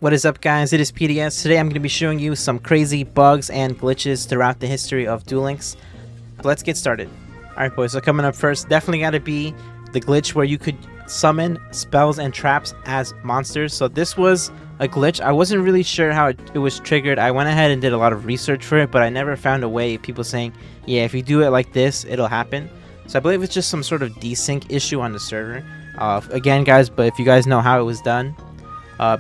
What is up, guys? It is PDS. Today I'm going to be showing you some crazy bugs and glitches throughout the history of Duel Links. Let's get started. Alright boys, so coming up first, definitely got to be the glitch where you could summon spells and traps as monsters. So this was a glitch. I wasn't really sure how it was triggered. I went ahead and did a lot of research for it, but I never found a way of people saying, yeah, if you do it like this, it'll happen. So I believe it's just some sort of desync issue on the server. Again, guys, but if you guys know how it was done,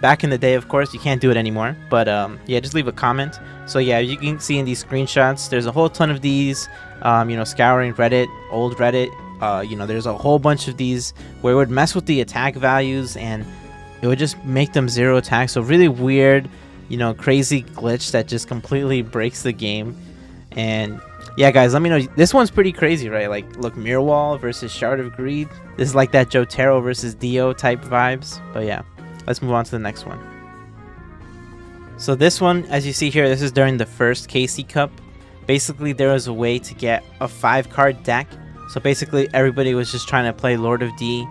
back in the day, of course, you can't do it anymore, but yeah, just leave a comment. So yeah, you can see in these screenshots, there's a whole ton of these, scouring Reddit, old Reddit, there's a whole bunch of these where it would mess with the attack values and it would just make them 0 attack. So really weird, crazy glitch that just completely breaks the game. And yeah, guys, let me know. This one's pretty crazy, right? Like, look, Mirror Wall versus Shard of Greed. This is like that Jotaro versus Dio type vibes. But yeah, let's move on to the next one. So this one, as you see here, this is during the first KC Cup. Basically, there was a way to get a 5-card deck. So basically, everybody was just trying to play Lord of D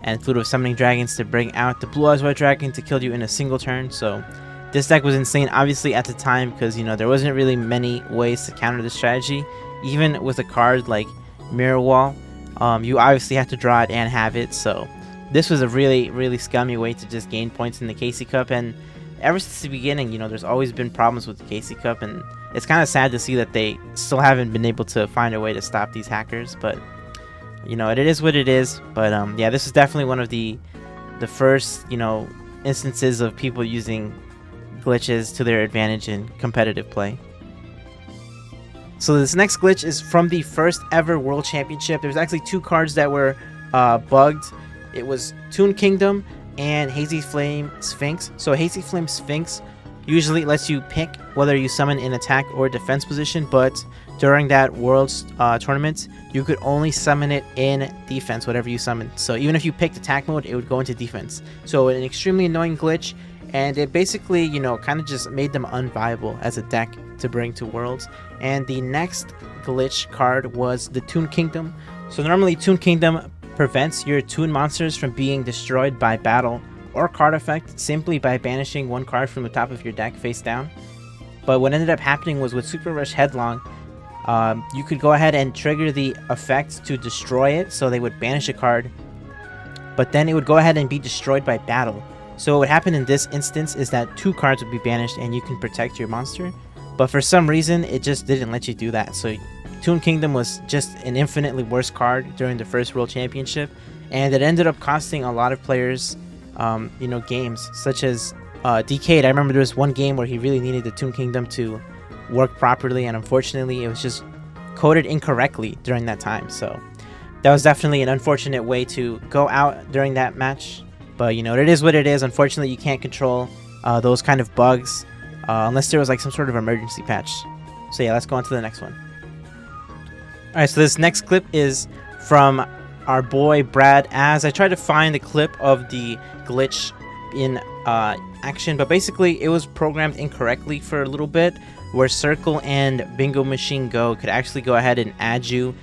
and Flute of Summoning Dragons to bring out the Blue Eyes White Dragon to kill you in a single turn. So this deck was insane, obviously, at the time, because, there wasn't really many ways to counter this strategy. Even with a card like Mirror Wall, you obviously have to draw it and have it. So this was a really, really scummy way to just gain points in the KC Cup. And ever since the beginning, there's always been problems with the KC Cup. And it's kind of sad to see that they still haven't been able to find a way to stop these hackers. But, it is what it is. But, yeah, this is definitely one of the first, instances of people using glitches to their advantage in competitive play. So this next glitch is from the first ever World Championship. There's actually 2 cards that were bugged. It was Toon Kingdom and Hazy Flame Sphinx. So Hazy Flame Sphinx usually lets you pick whether you summon in attack or defense position, but during that World's tournament, you could only summon it in defense, whatever you summon. So even if you picked attack mode, it would go into defense. So an extremely annoying glitch. And it basically, kind of just made them unviable as a deck to bring to Worlds. And the next glitch card was the Toon Kingdom. So normally Toon Kingdom prevents your Toon monsters from being destroyed by battle or card effect simply by banishing 1 card from the top of your deck face down. But what ended up happening was with Super Rush Headlong, you could go ahead and trigger the effect to destroy it. So they would banish a card, but then it would go ahead and be destroyed by battle. So what would happen in this instance is that 2 cards would be banished and you can protect your monster. But for some reason, it just didn't let you do that. So Toon Kingdom was just an infinitely worse card during the first World Championship. And it ended up costing a lot of players, games, such as Decade. I remember there was one game where he really needed the Toon Kingdom to work properly. And unfortunately, it was just coded incorrectly during that time. So that was definitely an unfortunate way to go out during that match. But, it is what it is. Unfortunately, you can't control those kind of bugs unless there was like some sort of emergency patch. So yeah, let's go on to the next one. Alright, so this next clip is from our boy Brad. As I tried to find the clip of the glitch in action, but basically it was programmed incorrectly for a little bit, where Circle and Bingo Machine Go could actually go ahead and add you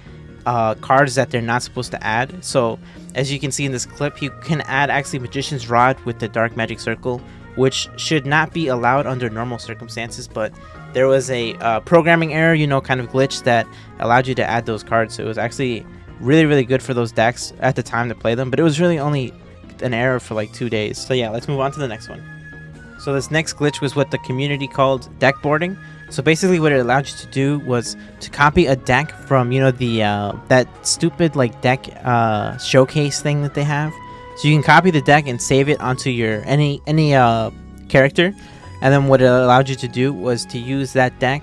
cards that they're not supposed to add. So as you can see in this clip, you can add actually Magician's Rod with the Dark Magic Circle, which should not be allowed under normal circumstances, but there was a programming error, kind of glitch that allowed you to add those cards. So it was actually really, really good for those decks at the time to play them, but it was really only an error for like 2 days. So yeah, let's move on to the next one. So this next glitch was what the community called deck boarding. So basically what it allowed you to do was to copy a deck from, that stupid like deck showcase thing that they have. So you can copy the deck and save it onto your any character. And then what it allowed you to do was to use that deck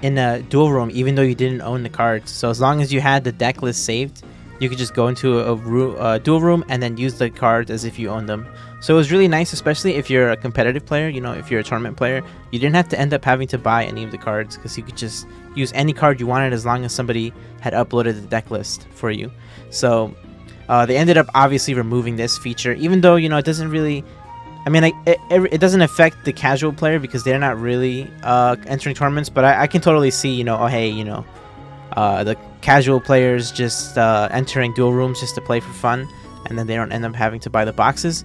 in a duel room, even though you didn't own the cards. So as long as you had the deck list saved, you could just go into a duel room and then use the cards as if you owned them. So it was really nice, especially if you're a competitive player, if you're a tournament player. You didn't have to end up having to buy any of the cards because you could just use any card you wanted as long as somebody had uploaded the deck list for you. So they ended up obviously removing this feature, even though, it doesn't really... it doesn't affect the casual player because they're not really entering tournaments, but I can totally see, the casual players just entering duel rooms just to play for fun, and then they don't end up having to buy the boxes.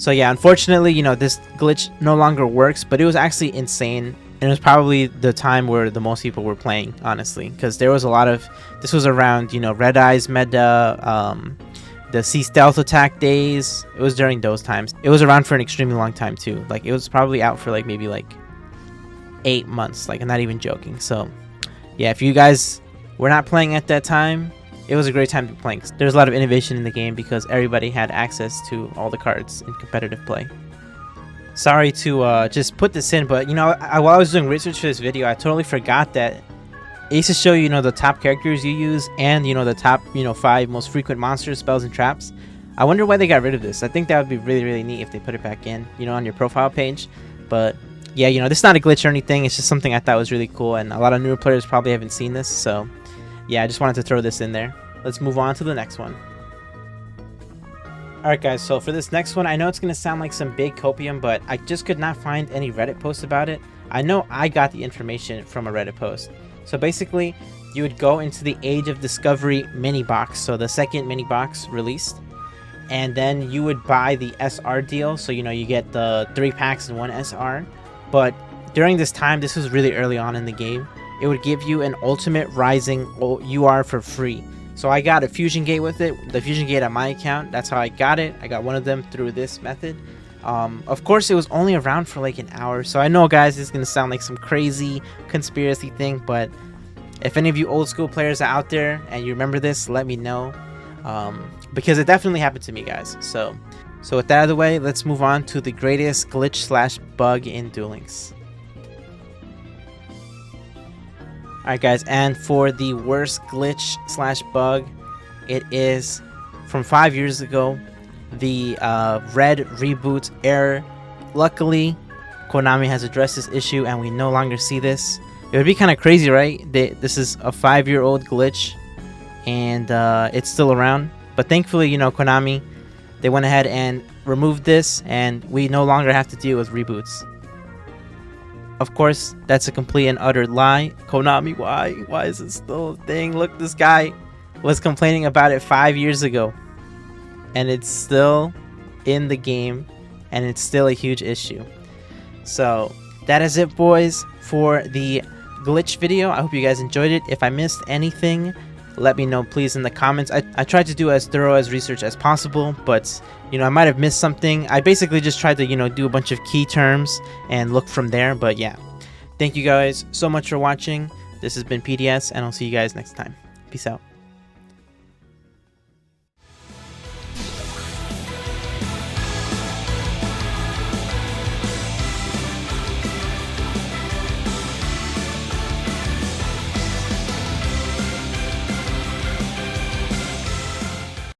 So yeah, unfortunately, this glitch no longer works, but it was actually insane. And it was probably the time where the most people were playing, honestly, because there was a lot of, this was around, Red Eyes meta, the Sea Stealth attack days. It was during those times. It was around for an extremely long time too. Like, it was probably out for like maybe like 8 months. Like, I'm not even joking. So yeah, if you guys were not playing at that time, it was a great time to be playing. There's a lot of innovation in the game because everybody had access to all the cards in competitive play. Sorry to just put this in, but while I was doing research for this video, I totally forgot that it used to show the top characters you use and the top 5 most frequent monsters, spells, and traps. I wonder why they got rid of this. I think that would be really, really neat if they put it back in on your profile page. But yeah, this is not a glitch or anything. It's just something I thought was really cool, and a lot of newer players probably haven't seen this. So yeah, I just wanted to throw this in there. Let's move on to the next one. Alright guys, so for this next one, I know it's going to sound like some big copium, but I just could not find any Reddit posts about it. I know I got the information from a Reddit post. So basically, you would go into the Age of Discovery mini box, so the second mini box released, and then you would buy the SR deal, so you get the 3 packs and 1 SR. But during this time, this was really early on in the game, it would give you an Ultimate Rising UR for free. So I got a Fusion Gate with it, the Fusion Gate on my account. That's how I got it. I got one of them through this method. Of course, it was only around for like an hour. So I know, guys, this is going to sound like some crazy conspiracy thing. But if any of you old school players are out there and you remember this, let me know. Because it definitely happened to me, guys. So with that out of the way, let's move on to the greatest glitch / bug in Duel Links. Alright guys, and for the worst glitch / bug, it is from 5 years ago, the red reboot error. Luckily, Konami has addressed this issue and we no longer see this. It would be kind of crazy, right? This is a 5-year-old glitch and it's still around. But thankfully, Konami, they went ahead and removed this and we no longer have to deal with reboots. Of course, that's a complete and utter lie. Konami, why? Why is it still a thing? Look, this guy was complaining about it 5 years ago. And it's still in the game. And it's still a huge issue. So, that is it, boys, for the glitch video. I hope you guys enjoyed it. If I missed anything, let me know, please, in the comments. I tried to do as thorough as research as possible, but I might have missed something. I basically just tried to do a bunch of key terms and look from there. But yeah, thank you guys so much for watching. This has been PDS, and I'll see you guys next time. Peace out.